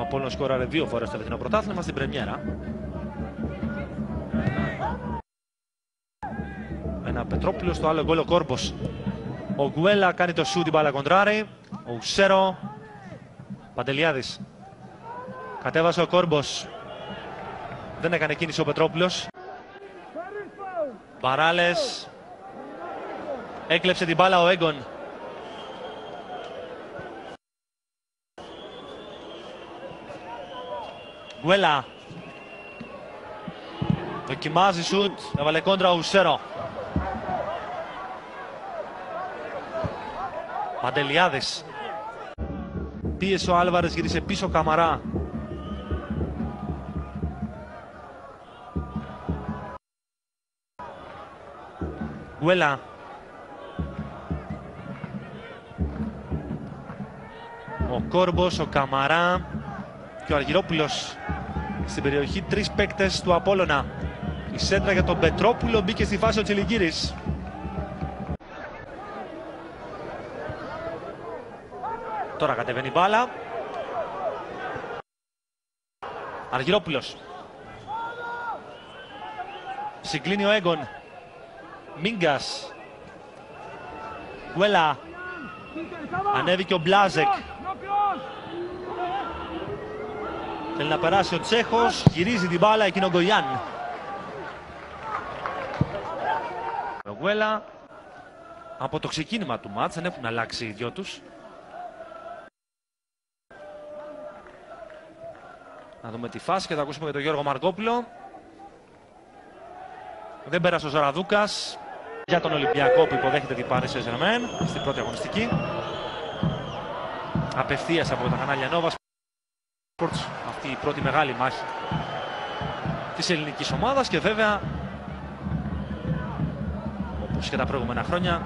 Απόλλων σκόραρε 2 φορές στο φετινό πρωτάθλημα στην πρεμιέρα. Ένα Πετρόπουλος, στο άλλο γκολ ο Κόρμπος. Ο Γκουέλα κάνει το σούτ, την μπάλα κοντράρει. Ο Ουσέρο. Παντελιάδης. Κατέβασε ο Κόρμπος. Δεν έκανε κίνηση ο Πετρόπουλος. Μπαράλες. Έκλεψε την μπάλα ο Έγκον. Γκουέλα. Δοκιμάζει σούτ. Έβαλε κόντρα ο Ουσέρο. Παντελιάδης. Πίεσε ο Άλβαρες, γύρισε πίσω Καμαρά. Γκουέλα. Ο Κόρμπος, ο Καμαρά και ο Αργυρόπουλος. Στην περιοχή 3 παίκτες του Απόλλωνα. Η σέντρα για τον Πετρόπουλο, μπήκε στη φάση ο Τσιλιγκύρης. Τώρα κατεβαίνει η μπάλα. Αργυρόπουλος. Συγκλίνει ο Έγκον. Μίγκας. Γκουέλα. Ανέβηκε ο Μπλάζεκ. Θέλει να περάσει ο Τσέχος. Γυρίζει την μπάλα, εκείνο ο Γκογιάν. Ο Γκουέλα. Από το ξεκίνημα του μάτς δεν έχουν αλλάξει οι δυο τους. Να δούμε τη φάση και θα ακούσουμε για τον Γιώργο Μαρκόπουλο. Δεν πέρασε ο Ζαραδούκας για τον Ολυμπιακό που υποδέχεται την Paris Saint-Germain στην πρώτη αγωνιστική. Απευθείας από τα κανάλια Nova Sports, αυτή η πρώτη μεγάλη μάχη της ελληνικής ομάδας και βέβαια όπως και τα προηγούμενα χρόνια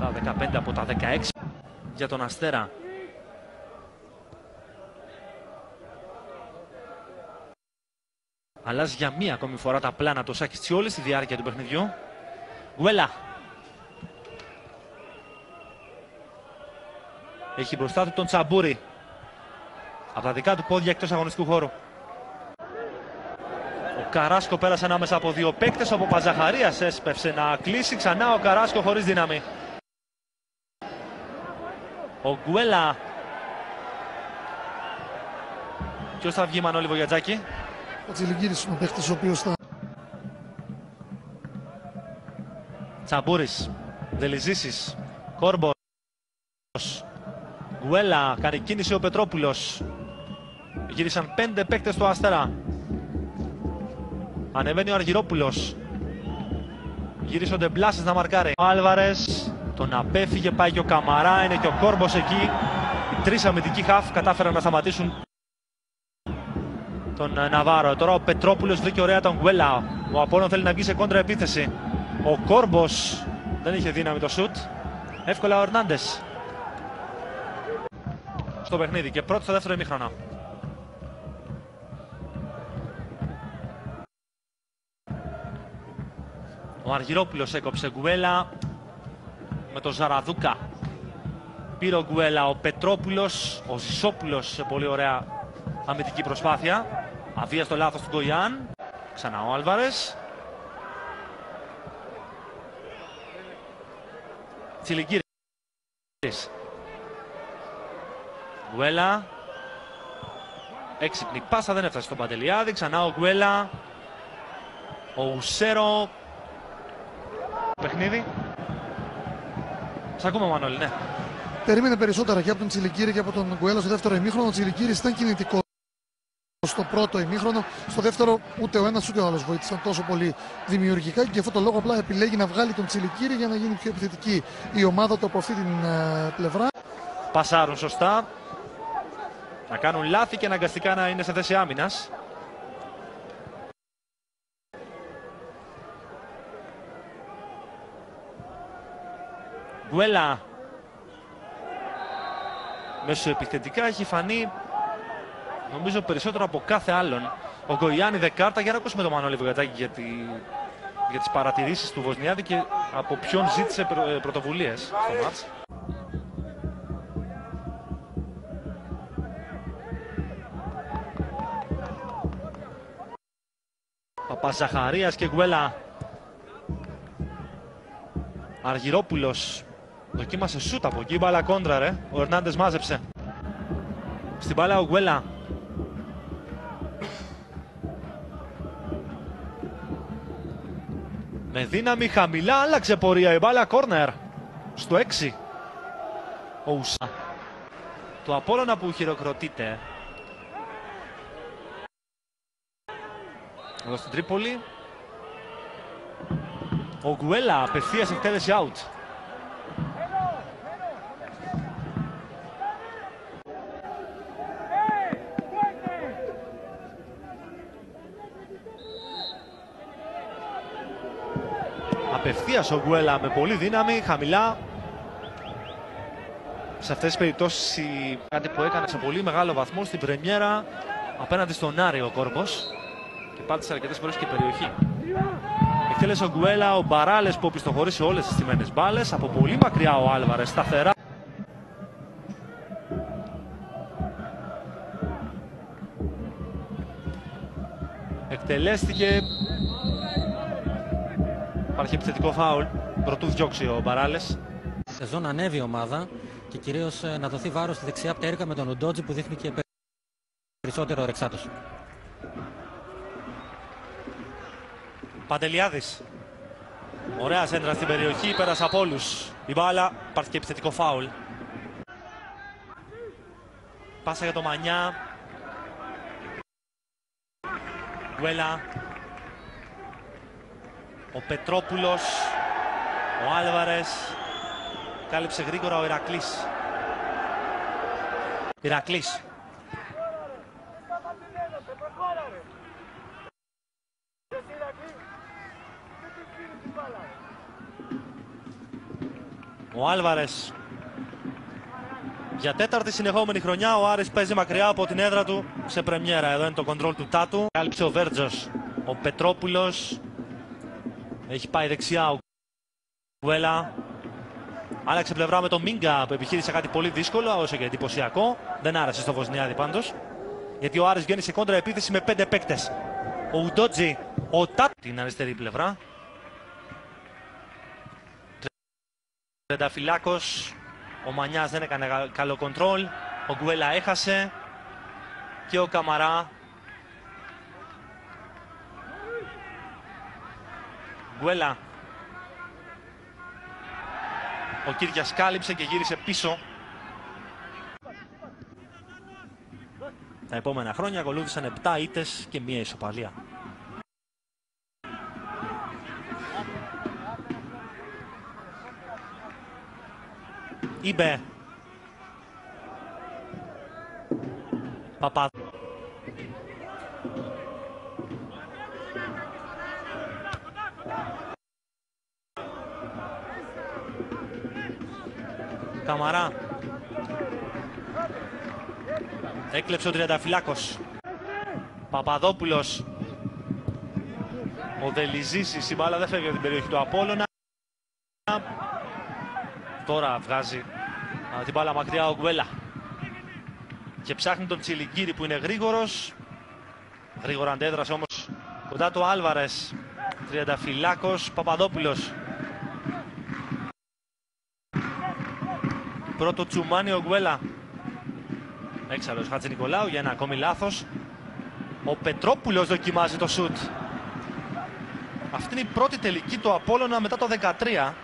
τα 15 από τα 16 για τον Αστέρα. Αλλάζει για μία ακόμη φορά τα πλάνα του Σάκης Τσιόλης στη διάρκεια του παιχνιδιού. Γκουέλα. Έχει μπροστά του τον Τσαμπούρη. Από τα δικά του πόδια εκτός αγωνιστικού χώρου. Ο Καράσκο πέρασε ανάμεσα από δύο παίκτες. Ο Παπαζαχαρίας έσπευσε να κλείσει. Ξανά ο Καράσκο χωρίς δύναμη. Ο Γκουέλα. Ποιος θα βγει, Μανώλη Βογιατζάκη? Ο Τσιλιγκύρης είναι ο παίκτης ο οποίος θα... Τσαμπούρης, Δελιζήσης, Κόρμπος, Γκουέλα, κάνει κίνηση ο Πετρόπουλος. Γύρισαν 5 παίκτες στο Αστέρα. Ανεβαίνει ο Αργυρόπουλος. Γύρισε ο Ντεμπλάσης να μαρκάρει. Ο Άλβαρες, τον απέφυγε, πάει και ο Καμαρά, είναι και ο Κόρμπος εκεί. Οι 3 αμυντικοί χαφ κατάφεραν να σταματήσουν τον Ναβάρο. Τώρα ο Πετρόπουλος βρήκε ωραία τον Γκουέλα. Ο Απόλλων θέλει να βγει σε κόντρα επίθεση. Ο Κόρμπος δεν είχε δύναμη το σουτ. Εύκολα ο Ερνάντες στο παιχνίδι και πρώτο στο δεύτερο ημίχρονο. Ο Αργυρόπουλος έκοψε. Γκουέλα με τον Ζαραδούκα. Πήρε ο Γκουέλα, ο Πετρόπουλος, ο Ζησόπουλος σε πολύ ωραία αμυντική προσπάθεια. Αβίαστο λάθος του Γκογιάν. Ξανά ο Άλβαρες. Τσιλιγκύρης. Γκουέλα. Έξυπνη πάσα, δεν έφτασε στον Παντελιάδη. Ξανά ο Γκουέλα. Ο Ουσέρο. Παιχνίδι. Σ' ακούμε, Μανώλη, ναι. Περίμενε περισσότερα και από τον Τσιλιγκύρη και από τον Γκουέλα στο δεύτερο ημίχρονο. Ο Τσιλιγκύρης ήταν κινητικός στο πρώτο ημίχρονο. Στο δεύτερο ούτε ο ένας ούτε ο άλλος βοήθησαν τόσο πολύ δημιουργικά και γι' αυτό το λόγο απλά επιλέγει να βγάλει τον Τσιλιγκύρη για να γίνει πιο επιθετική η ομάδα του από αυτή την πλευρά. Πασάρουν σωστά. Να κάνουν λάθη και αναγκαστικά να είναι σε θέση άμυνας. Γκουέλα. Μέσω επιθετικά έχει φανεί νομίζω περισσότερο από κάθε άλλον ο Γκογιάννη δεκάρτα. Για να ακούσουμε τον Μανώλη Βογιατζάκη για τις παρατηρήσεις του Βοσνιάδη και από ποιον ζήτησε πρωτοβουλίες στο μάτς. Παζαχαρίας και Γκουέλα. Αργυρόπουλος δοκίμασε σούτ από εκεί, μπάλα κόντρα ρε. Ο Ερνάντες μάζεψε. Στην μπάλα ο Γκουέλα. Με δύναμη χαμηλά άλλαξε πορεία η μπάλα, κόρνερ. Στο 6. Ο Ουσά. Το Απόλλωνα που χειροκροτείται. Εδώ στην Τρίπολη. Ο Γκουέλα απευθείας εκτέλεση out. Απευθείας ο Γκουέλα με πολύ δύναμη, χαμηλά. Σε αυτές τις περιπτώσεις κάτι που έκανε σε πολύ μεγάλο βαθμό στην πρεμιέρα απέναντι στον Άρη ο Κόρπος και πάτησε αρκετές φορές και περιοχή. Εκτέλεσε ο Γκουέλα, ο Μπαράλες που οπισθοχωρήσει όλες τις στιμένες μπάλες. Από πολύ μακριά ο Άλβαρες, σταθερά. Εκτελέστηκε. Υπάρχει επιθετικό φάουλ. Πρωτού διώξει ο Μπαράλες. Εδώ να ανέβει η ομάδα και κυρίως να δοθεί βάρος στη δεξιά πτέρυγα με τον Ουντότζι που δείχνει και περισσότερο ρεξάτος. Παντελιάδης. Ωραία σέντρα στην περιοχή, πέρασε από όλους. Η μπάλα, υπάρχει και επιθετικό φάουλ. Πάσα για το Μανιά. Γκουέλα. Ο Πετρόπουλος. Ο Άλβαρες. Κάλυψε γρήγορα ο Ηρακλής. Ηρακλής. Ο Άλβαρες. Για τέταρτη συνεχόμενη χρονιά ο Άρης παίζει μακριά από την έδρα του σε πρεμιέρα. Εδώ είναι το κοντρόλ του Τάτου. Κάλυψε ο Βέρτζος. Ο Πετρόπουλος. Έχει πάει δεξιά ο Γκουέλα. Άλλαξε πλευρά με τον Μίγκα που επιχείρησε κάτι πολύ δύσκολο, όσο και εντυπωσιακό. Δεν άρεσε στο Βοσνιάδη πάντως. Γιατί ο Άρης βγαίνει σε κόντρα επίθεση με 5 παίκτες. Ο Ουντότζι, ο Τάτου την αριστερή πλευρά. Τρενταφυλάκος. Ο Μανιάς δεν έκανε καλό κοντρόλ. Ο Γκουέλα έχασε. Και ο Καμαρά. Γκουέλα. Ο Κύριας κάλυψε και γύρισε πίσω. Τα επόμενα χρόνια ακολούθησαν 7 ήττες και 1 ισοπαλία. Ήμπε. Παπα. Καμαρά. Έκλεψε ο Τριανταφυλάκος. Παπαδόπουλος. Ο Δελιζήσης. Η μπάλα δεν φεύγει από την περιοχή του Απόλλωνα. Τώρα βγάζει την μπάλα μακριά ο Γκουέλα. Και ψάχνει τον Τσιλιγκύρη που είναι γρήγορος. Γρήγορα αντέδρασε όμως κοντά του Άλβαρες. Τριανταφυλάκος. Παπαδόπουλος. Πρώτο τσουμάνι ο Γκουέλα. Έξαλλος Χατζηνικολάου για ένα ακόμη λάθος. Ο Πετρόπουλος δοκιμάζει το σουτ. Αυτή είναι η πρώτη τελική του Απόλλωνα μετά το 13.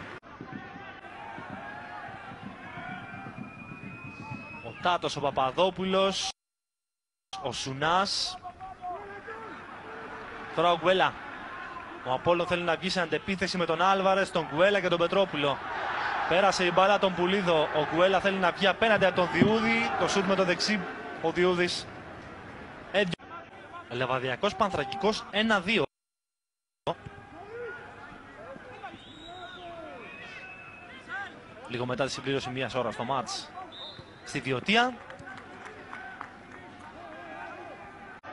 Ο Τάτος, ο Παπαδόπουλος. Ο Σουνάς. Τώρα ο Γκουέλα. Ο Απόλλων θέλει να βγει σε αντεπίθεση με τον Άλβαρες, τον Γκουέλα και τον Πετρόπουλο. Πέρασε η μπάλα τον Πουλίδο. Ο Γκουέλα θέλει να βγει απέναντι από τον Διούδη. Το σουτ με το δεξί. Ο Διούδης. Λεβαδιακός Πανθρακικός 1-2. Λίγο μετά τη συμπλήρωση μιας ώρας στο μάτς στη Βιωτία.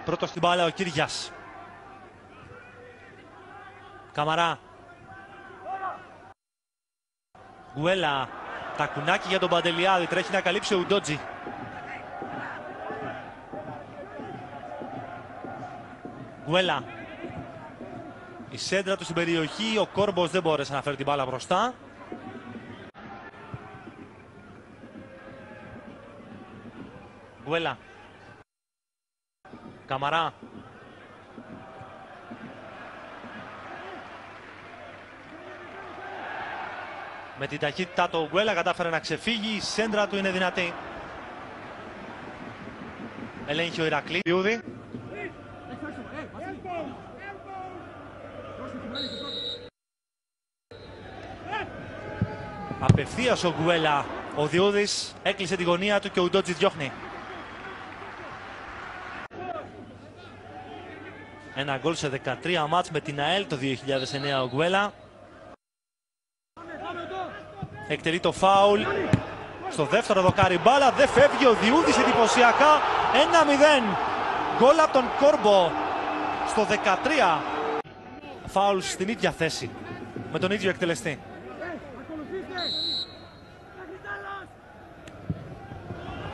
Πρώτος στην μπάλα ο Κυριάς. Καμαρά. Γκουέλα. Τακουνάκι για τον Παντελιάδη. Τρέχει να καλύψει ο Ουντότζι. Γκουέλα. Η σέντρα του στην περιοχή, ο Κόρμπος δεν μπόρεσε να φέρει την μπάλα μπροστά. Γκουέλα. Καμαρά. Με την ταχύτητά του Γκουέλα κατάφερε να ξεφύγει, η σέντρα του είναι δυνατή. Ελέγχει ο Ηρακλή. Απευθείας ο Γκουέλα, ο Διούδης έκλεισε τη γωνία του και ο Ουντότζι διώχνει. Ένα γκολ σε 13 μάτς με την ΑΕΛ το 2009 ο Γκουέλα. Εκτελεί το φάουλ. Στο δεύτερο δοκάρι μπάλα, δεν φεύγει ο Διούδης εντυπωσιακά. 1-0. Γκολ από τον Κόρμπο στο 13. Φάουλ στην ίδια θέση με τον ίδιο εκτελεστή.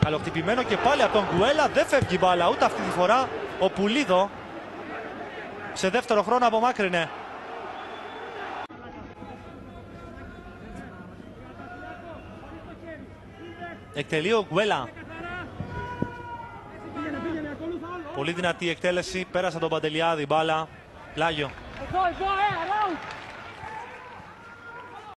Καλοχτυπημένο και πάλι από τον Γκουέλα, δεν φεύγει μπάλα ούτε αυτή τη φορά. Ο Πουλίδο σε δεύτερο χρόνο απομάκρυνε. Εκτελεί ο Γκουέλα. Πολύ δυνατή εκτέλεση, πέρασε τον Παντελιάδη μπάλα. Πλάγιο.